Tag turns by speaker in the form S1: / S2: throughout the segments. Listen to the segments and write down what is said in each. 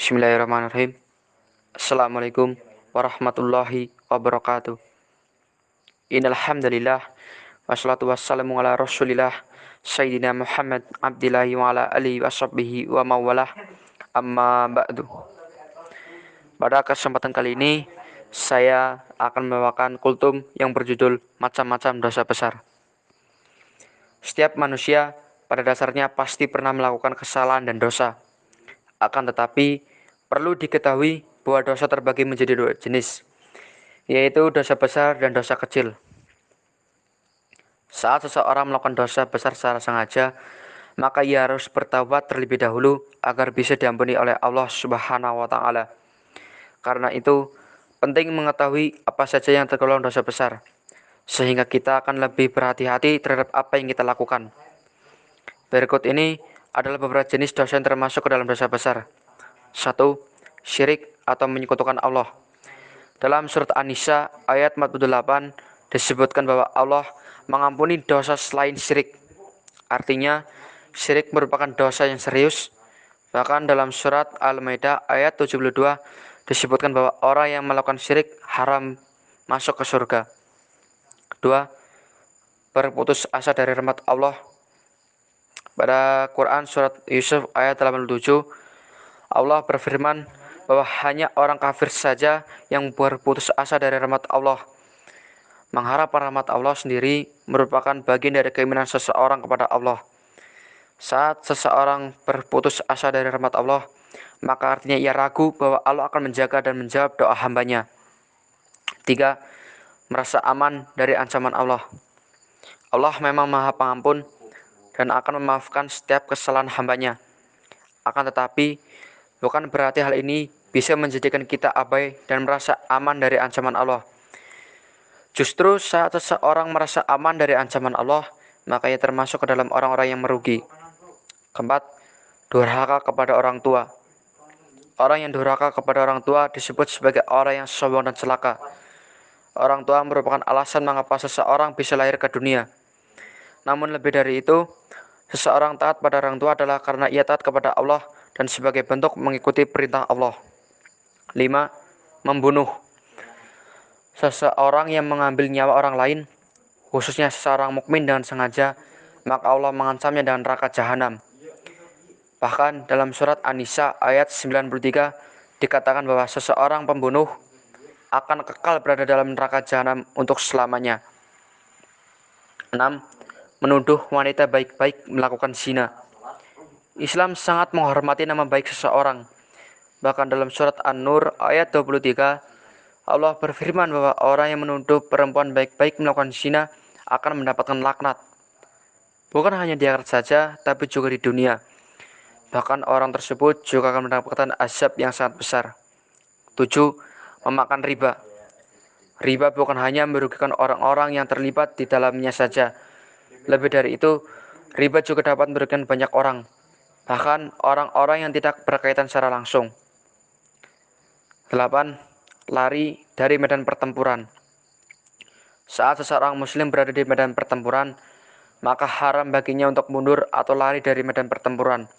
S1: Bismillahirrahmanirrahim. Assalamualaikum warahmatullahi wabarakatuh. Innal hamdalillah wassalatu wassalamu ala Rasulillah Sayyidina Muhammad abdillahi wa ala alihi washabbihi wa mawalah. Amma ba'du. Pada kesempatan kali ini saya akan membawakan kultum yang berjudul Macam-macam dosa besar. Setiap manusia pada dasarnya pasti pernah melakukan kesalahan dan dosa. Akan tetapi perlu diketahui bahwa dosa terbagi menjadi dua jenis, yaitu dosa besar dan dosa kecil. Saat seseorang melakukan dosa besar secara sengaja, maka ia harus bertaubat terlebih dahulu agar bisa diampuni oleh Allah Subhanahu wa taala. Karena itu, penting mengetahui apa saja yang tergolong dosa besar, sehingga kita akan lebih berhati-hati terhadap apa yang kita lakukan. Berikut ini adalah beberapa jenis dosa yang termasuk ke dalam dosa besar. 1. Syirik atau menyekutukan Allah. Dalam surat An-Nisa ayat 48 disebutkan bahwa Allah mengampuni dosa selain syirik. Artinya, syirik merupakan dosa yang serius. Bahkan dalam surat Al-Maidah ayat 72 disebutkan bahwa orang yang melakukan syirik haram masuk ke surga. 2. Berputus asa dari rahmat Allah. Pada Quran surat Yusuf ayat 87, Allah berfirman bahwa hanya orang kafir saja yang berputus asa dari rahmat Allah. Mengharap rahmat Allah sendiri merupakan bagian dari keimanan seseorang kepada Allah. Saat seseorang berputus asa dari rahmat Allah, maka artinya ia ragu bahwa Allah akan menjaga dan menjawab doa hambanya. 3. Merasa aman dari ancaman Allah. Allah memang maha pengampun dan akan memaafkan setiap kesalahan hambanya. Akan tetapi, bukan berarti hal ini bisa menjadikan kita abai dan merasa aman dari ancaman Allah. Justru saat seseorang merasa aman dari ancaman Allah, maka ia termasuk ke dalam orang-orang yang merugi. 4. Durhaka kepada orang tua. Orang yang durhaka kepada orang tua disebut sebagai orang yang sombong dan celaka. Orang tua merupakan alasan mengapa seseorang bisa lahir ke dunia. Namun lebih dari itu, seseorang taat pada orang tua adalah karena ia taat kepada Allah dan sebagai bentuk mengikuti perintah Allah. 5. Membunuh. Seseorang yang mengambil nyawa orang lain, khususnya seseorang mukmin dengan sengaja, maka Allah mengancamnya dengan neraka jahanam. Bahkan dalam surat An-Nisa ayat 93 dikatakan bahwa seseorang pembunuh akan kekal berada dalam neraka jahanam untuk selamanya. 6. Menuduh wanita baik-baik melakukan zina. Islam sangat menghormati nama baik seseorang. Bahkan dalam surat An-Nur ayat 23, Allah berfirman bahwa orang yang menuduh perempuan baik-baik melakukan zina akan mendapatkan laknat. Bukan hanya di akhirat saja, tapi juga di dunia. Bahkan orang tersebut juga akan mendapatkan azab yang sangat besar. 7. Memakan riba. Riba bukan hanya merugikan orang-orang yang terlibat di dalamnya saja. Lebih dari itu, riba juga dapat merugikan banyak orang, bahkan orang-orang yang tidak berkaitan secara langsung. 8. Lari dari medan pertempuran. Saat seseorang muslim berada di medan pertempuran, maka haram baginya untuk mundur atau lari dari medan pertempuran,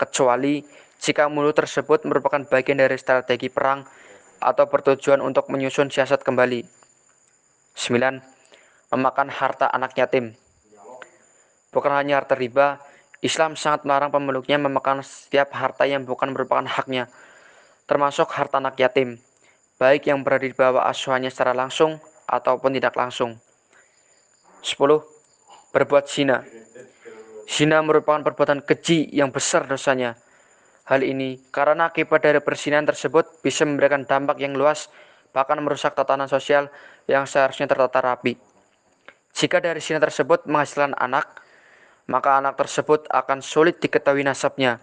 S1: kecuali jika mundur tersebut merupakan bagian dari strategi perang atau bertujuan untuk menyusun siasat kembali. 9. Memakan harta anak yatim. Bukan hanya harta riba, Islam sangat melarang pemeluknya memakan setiap harta yang bukan merupakan haknya, termasuk harta anak yatim, baik yang berada di bawah asuhannya secara langsung ataupun tidak langsung. 10. Berbuat zina. Zina merupakan perbuatan keji yang besar dosanya. Hal ini karena akibat dari perzinahan tersebut bisa memberikan dampak yang luas, bahkan merusak tatanan sosial yang seharusnya tertata rapi. Jika dari zina tersebut menghasilkan anak, maka anak tersebut akan sulit diketahui nasabnya.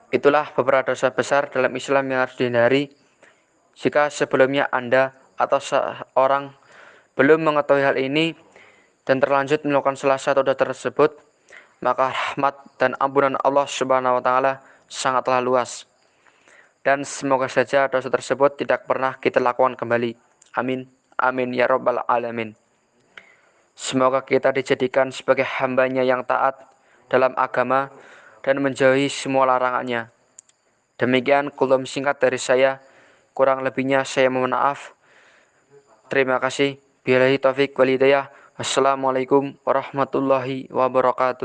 S1: Itulah beberapa dosa besar dalam Islam yang harus dihindari. Jika sebelumnya Anda atau seorang belum mengetahui hal ini dan terlanjut melakukan salah satu dosa tersebut, maka rahmat dan ampunan Allah Subhanahu wa taala sangatlah luas. Dan semoga saja dosa tersebut tidak pernah kita lakukan kembali. Amin. Amin ya rabbal alamin. Semoga kita dijadikan sebagai hambanya yang taat dalam agama, dan menjauhi semua larangannya. Demikian kultum singkat dari saya. Kurang lebihnya saya mohon maaf. Terima kasih. Billahi taufik wal hidayah. Wassalamualaikum warahmatullahi wabarakatuh.